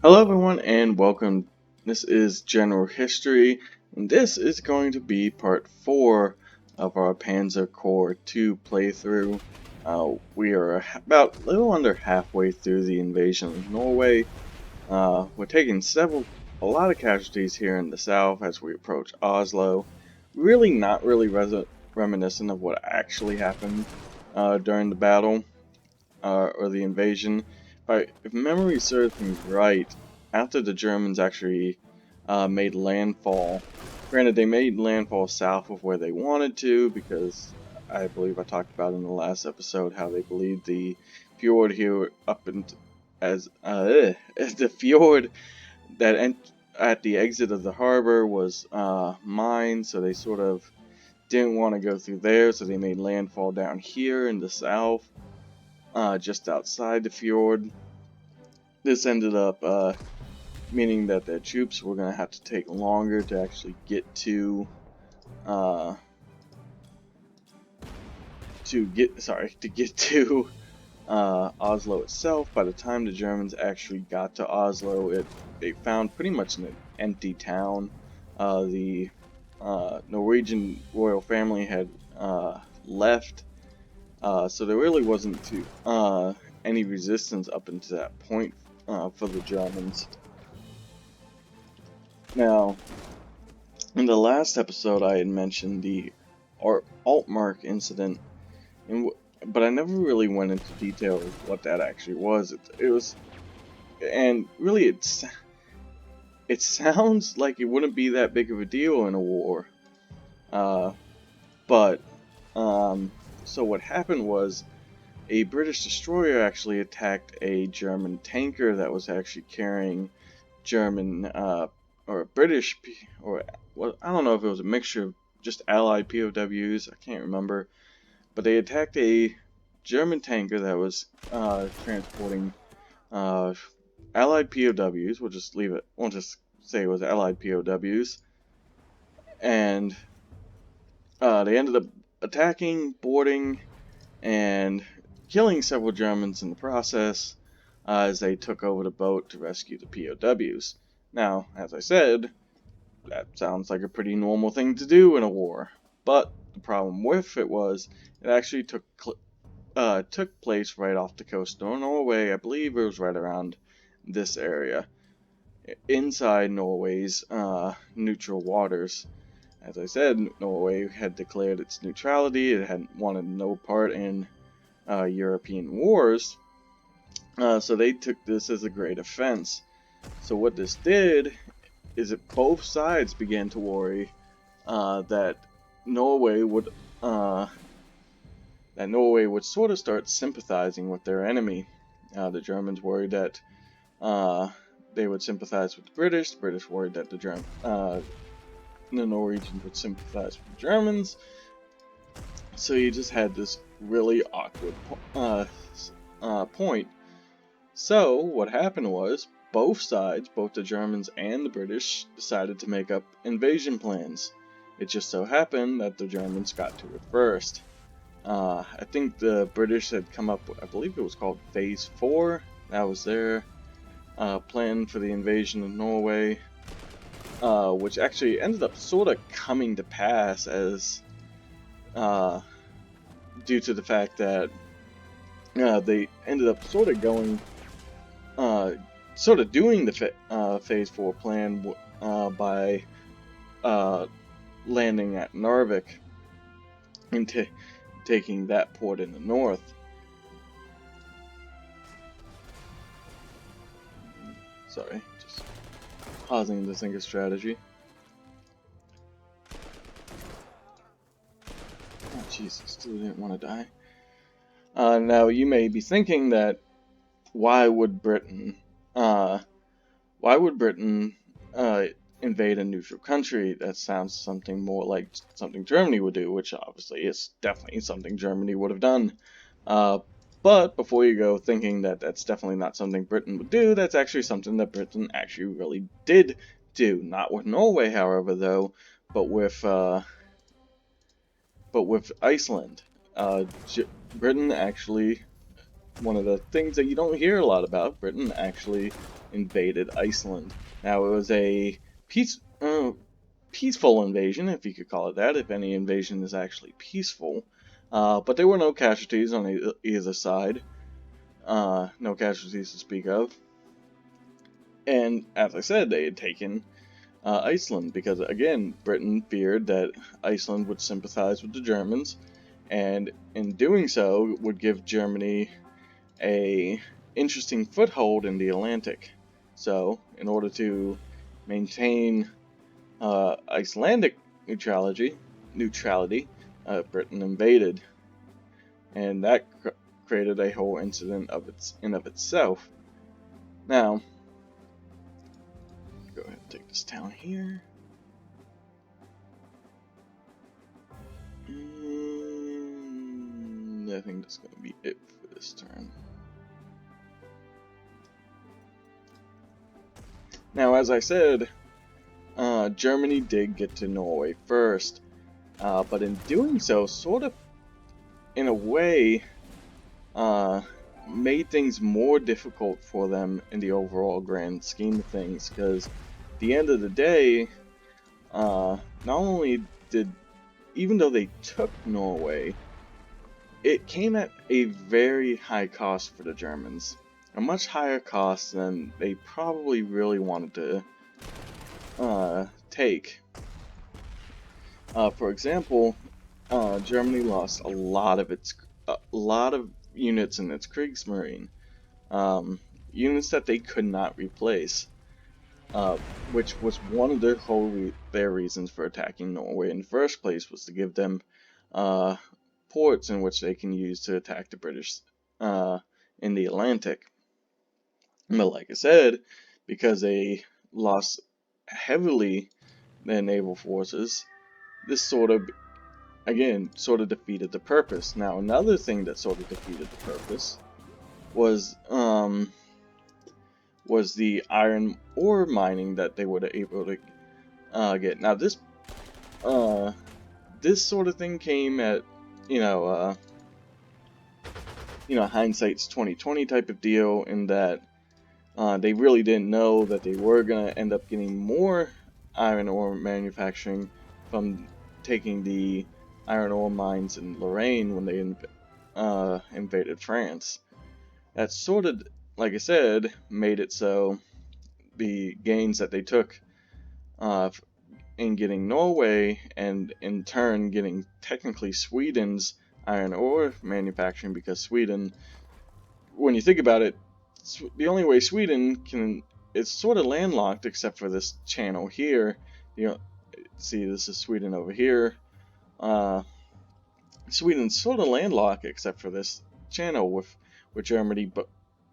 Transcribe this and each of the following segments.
Hello everyone and welcome. This is General History and this is going to be part 4 of our Panzer Corps 2 playthrough. We are about a little under halfway through the invasion of Norway. We're taking a lot of casualties here in the south as we approach Oslo. Really not really reminiscent of what actually happened during the battle or the invasion. If memory serves me right, after the Germans actually made landfall, granted they made landfall south of where they wanted to, because I believe I talked about in the last episode how they believed the fjord here as the fjord at the exit of the harbor was mined, so they sort of didn't want to go through there, so they made landfall down here in the south, just outside the fjord. This ended up meaning that their troops were going to have to take longer to actually get to Oslo itself. By the time the Germans actually got to Oslo, they found pretty much an empty town. The Norwegian royal family had left, so there really wasn't any resistance up until that point for the Germans. Now, in the last episode, I had mentioned the Altmark incident, but I never really went into detail of what that actually was. And really, it sounds like it wouldn't be that big of a deal in a war. But so what happened was a British destroyer actually attacked a German tanker that was actually carrying German or British, or well, I don't know if it was a mixture of just Allied POWs, I can't remember, but they attacked a German tanker that was transporting Allied POWs. We'll just leave it. We'll just say it was Allied POWs, and they ended up attacking, boarding, and killing several Germans in the process as they took over the boat to rescue the POWs. Now, as I said, that sounds like a pretty normal thing to do in a war, but the problem with it was it actually took place right off the coast of Norway. I believe it was right around this area, inside Norway's neutral waters. As I said, Norway had declared its neutrality. It had wanted no part in European wars, so they took this as a great offense. So what this did is that both sides began to worry that Norway would sort of start sympathizing with their enemy. The Germans worried that they would sympathize with the British. The British worried that the Norwegians would sympathize with the Germans. So you just had this really awkward point. So what happened was both sides, both the Germans and the British, decided to make up invasion plans. It just so happened that the Germans got to it first. I think the British had come up with, I believe it was called Phase 4. That was their plan for the invasion of Norway, which actually ended up sort of coming to pass as due to the fact that they ended up sort of doing the Phase 4 plan by landing at Narvik and taking that port in the north. Sorry, just pausing to think of strategy. Oh Jesus, still didn't want to die. Now you may be thinking that why would Britain invade a neutral country? That sounds something more like something Germany would do, which obviously is definitely something Germany would have done. But before you go thinking that that's definitely not something Britain would do, that's actually something that Britain actually really did do. Not with Norway, however, though, but with Iceland. Britain actually one of the things that you don't hear a lot about, Britain actually invaded Iceland. Now, it was a peaceful invasion, if you could call it that, if any invasion is actually peaceful. But there were no casualties on either side. No casualties to speak of. And as I said, they had taken Iceland because, again, Britain feared that Iceland would sympathize with the Germans, and in doing so would give Germany a interesting foothold in the Atlantic. So, in order to maintain Icelandic neutrality, Britain invaded, and that created a whole incident in of itself. Now, go ahead and take this town here. And I think that's going to be it for this turn. Now, as I said, Germany did get to Norway first, but in doing so, sort of, in a way, made things more difficult for them in the overall grand scheme of things, because at the end of the day, not only did, even though they took Norway, it came at a very high cost for the Germans. A much higher cost than they probably really wanted to take. For example, Germany lost a lot of units in its Kriegsmarine, units that they could not replace, which was one of their reasons for attacking Norway in the first place, was to give them ports in which they can use to attack the British in the Atlantic. But like I said, because they lost heavily their naval forces, this sort of defeated the purpose. Now, another thing that sort of defeated the purpose was the iron ore mining that they were able to get. Now, this sort of thing came at hindsight's 2020 type of deal, in that they really didn't know that they were gonna end up getting more iron ore manufacturing from taking the iron ore mines in Lorraine when they invaded France. That sort of, like I said, made it so the gains that they took in getting Norway, and in turn getting technically Sweden's iron ore manufacturing, because Sweden, when you think about it, the only way Sweden can, it's sort of landlocked except for this channel here. See, this is Sweden over here. Sweden's sort of landlocked except for this channel, with Germany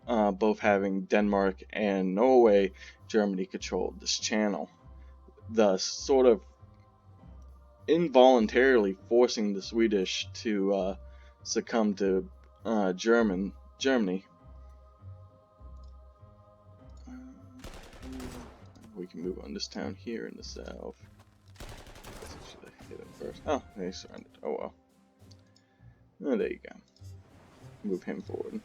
both having Denmark and Norway. Germany controlled this channel, thus sort of involuntarily forcing the Swedish to succumb to Germany. We can move on this town here in the south. Should I hit him first? Oh, they surrendered. Oh well. Oh, there you go. Move him forward.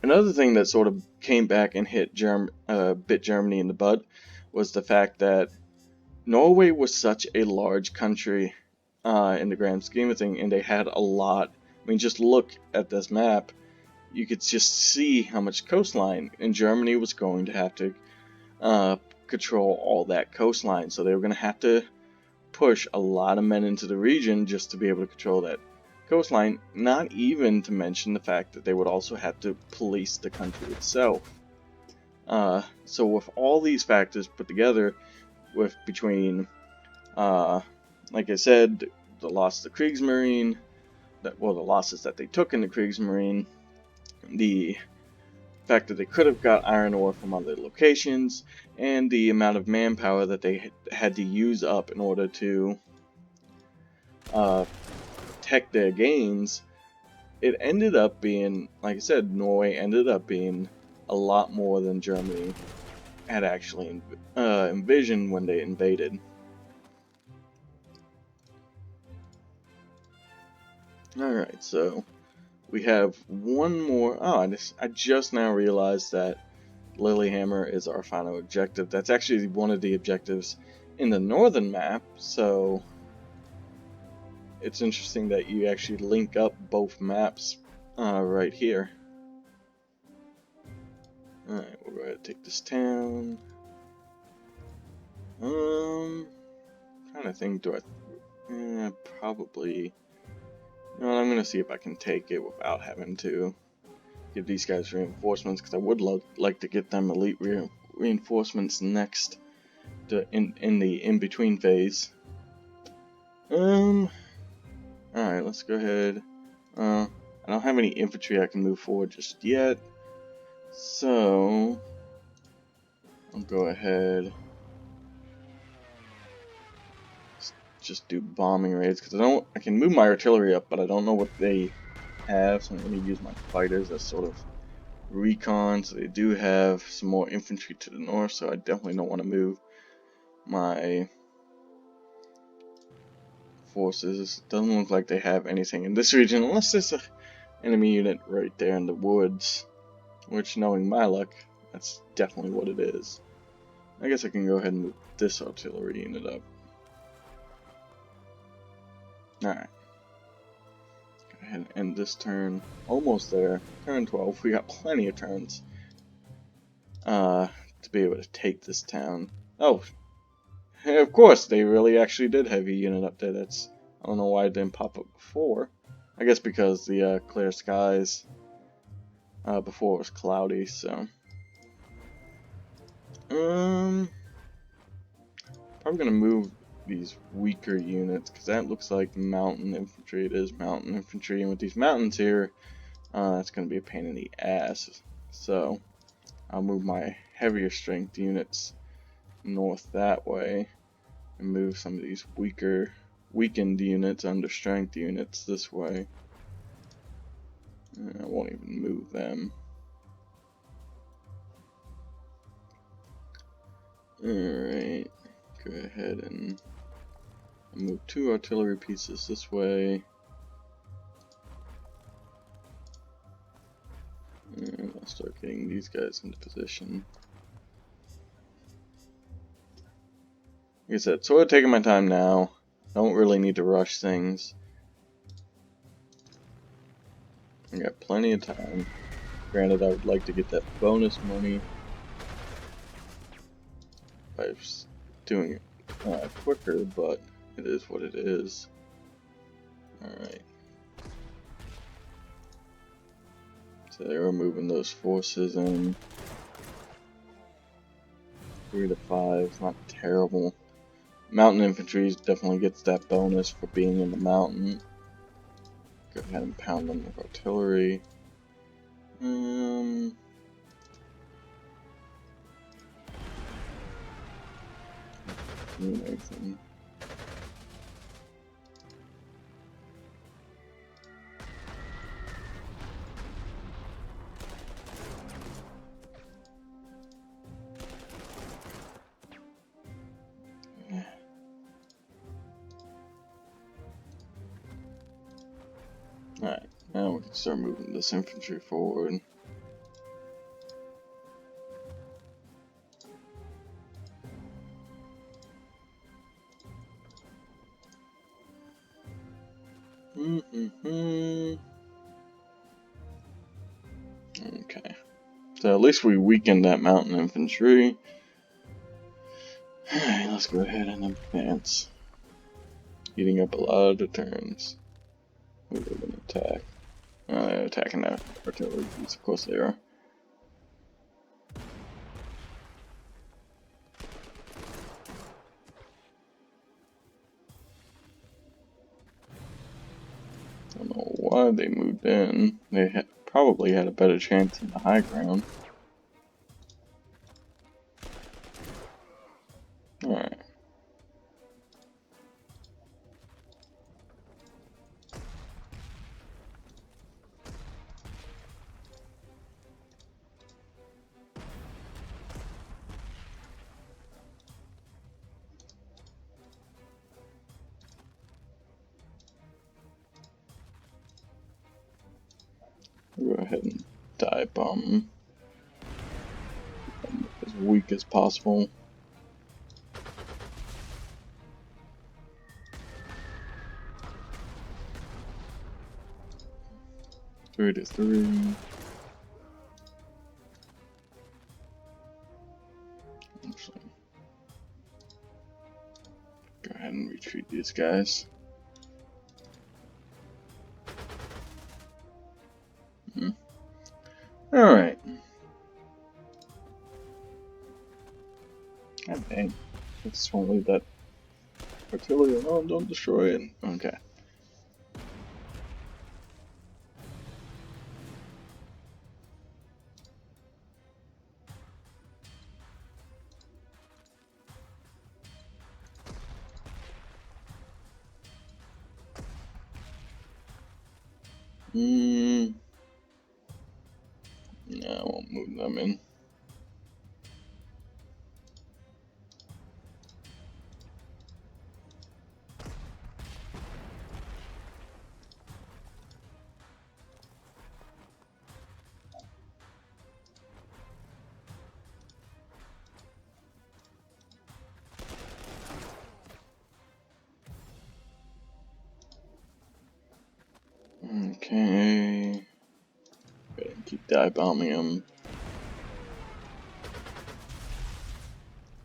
Another thing that sort of came back and bit Germany in the butt was the fact that Norway was such a large country in the grand scheme of things, and they had a lot. I mean, just look at this map. You could just see how much coastline, and Germany was going to have to control all that coastline. So they were going to have to push a lot of men into the region just to be able to control that coastline, not even to mention the fact that they would also have to police the country itself. So with all these factors put together, between, like I said, the loss of the Kriegsmarine, the losses that they took in the Kriegsmarine, the fact that they could have got iron ore from other locations, and the amount of manpower that they had to use up in order to protect their gains, it ended up being, like I said, Norway ended up being a lot more than Germany had actually envisioned when they invaded. Alright, so we have one more. Oh, I just now realized that Lilyhammer is our final objective. That's actually one of the objectives in the northern map, so it's interesting that you actually link up both maps right here. Alright, we'll go ahead and take this town. Trying to think, do I... probably... No, I'm gonna see if I can take it without having to give these guys reinforcements, because I would like to get them elite reinforcements next in the in-between phase. Alright, let's go ahead. I don't have any infantry I can move forward just yet, so I'll go ahead. Just do bombing raids, because I can move my artillery up, but I don't know what they have, so I'm going to use my fighters as sort of recon. So they do have some more infantry to the north, so I definitely don't want to move my forces. It doesn't look like they have anything in this region, unless there's an enemy unit right there in the woods, which, knowing my luck, that's definitely what it is. I guess I can go ahead and move this artillery unit up. Alright. Go ahead and end this turn. Almost there. Turn 12. We got plenty of turns to be able to take this town. Oh, of course, they really actually did have a unit up there. I don't know why it didn't pop up before. I guess because the clear skies before it was cloudy, so. Probably gonna move these weaker units, because that looks like mountain infantry. It is mountain infantry, and with these mountains here, it's going to be a pain in the ass. So I'll move my heavier strength units north that way, and move some of these weakened units, under strength units, this way. And I won't even move them. Alright, go ahead and move 2 artillery pieces this way. And I'll start getting these guys into position. Like I said, sort of taking my time now. Don't really need to rush things. I got plenty of time. Granted, I would like to get that bonus money by doing it quicker, but it is what it is. Alright. So they were moving those forces in. 3 to 5, not terrible. Mountain infantry definitely gets that bonus for being in the mountain. Go ahead and pound them with artillery. Anything. Alright, now we can start moving this infantry forward. Okay, so at least we weakened that mountain infantry. Alright, let's go ahead and advance. Eating up a lot of the turns. We're going to attack. They're attacking that artillery piece, of course they are. I don't know why they moved in. They probably had a better chance in the high ground. Alright. Go ahead and dive bomb as weak as possible. Three to three. Actually, go ahead and retreat these guys. Alright. God dang. I just won't leave that artillery alone, don't destroy it. Okay. No, I won't move them in. Okay. Keep dive bombing them.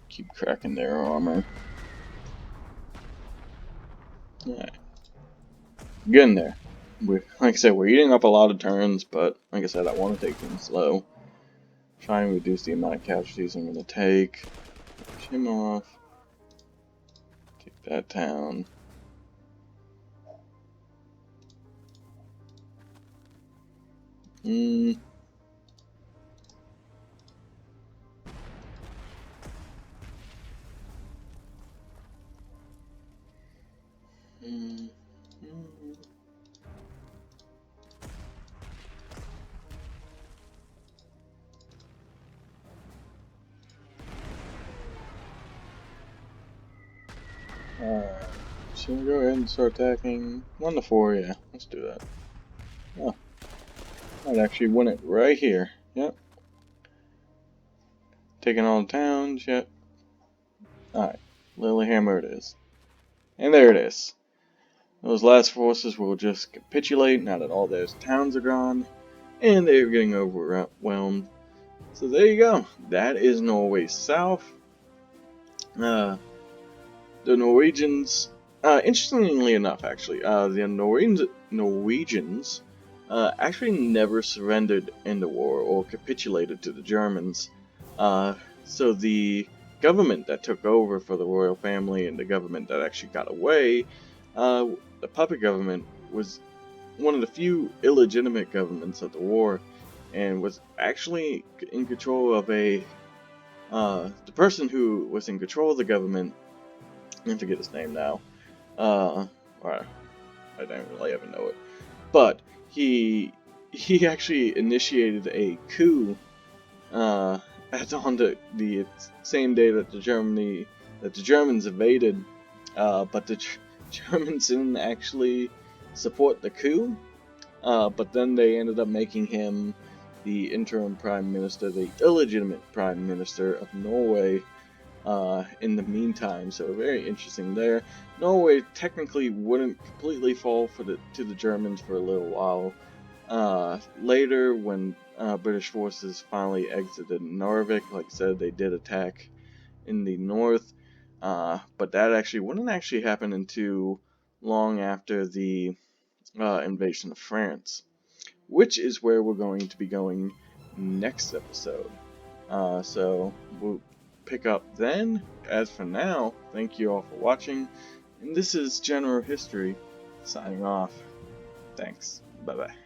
Keep cracking their armor. Alright. Getting there. Like I said, we're eating up a lot of turns, but like I said, I want to take things slow. Try and reduce the amount of casualties I'm going to take. Push him off. Take that town. Alright, so we'll go ahead and start attacking. 1 to 4, yeah, let's do that. Oh, I'd actually win it right here. Yep. Taking all the towns, yep. Alright, Lilyhammer it is. And there it is. Those last forces will just capitulate now that all those towns are gone. And they're getting overwhelmed. So there you go. That is Norway South. The Norwegians, interestingly enough, actually, the Norwegians actually never surrendered in the war or capitulated to the Germans. So the government that took over for the royal family and the government that actually got away, the puppet government, was one of the few illegitimate governments of the war, and was actually in control of the person who was in control of the government. I forget his name now. Or I don't really even know it. But he actually initiated a coup on the same day that the Germans invaded. But the Germans didn't actually support the coup. But then they ended up making him the interim prime minister, the illegitimate prime minister of Norway. In the meantime, so very interesting there. Norway technically wouldn't completely fall to the Germans for a little while. Later, when British forces finally exited Narvik, like I said, they did attack in the north, but that actually wouldn't actually happen until long after the invasion of France, which is where we're going to be going next episode. So we'll pick up then. As for now, thank you all for watching, and this is General History signing off. Thanks. Bye bye.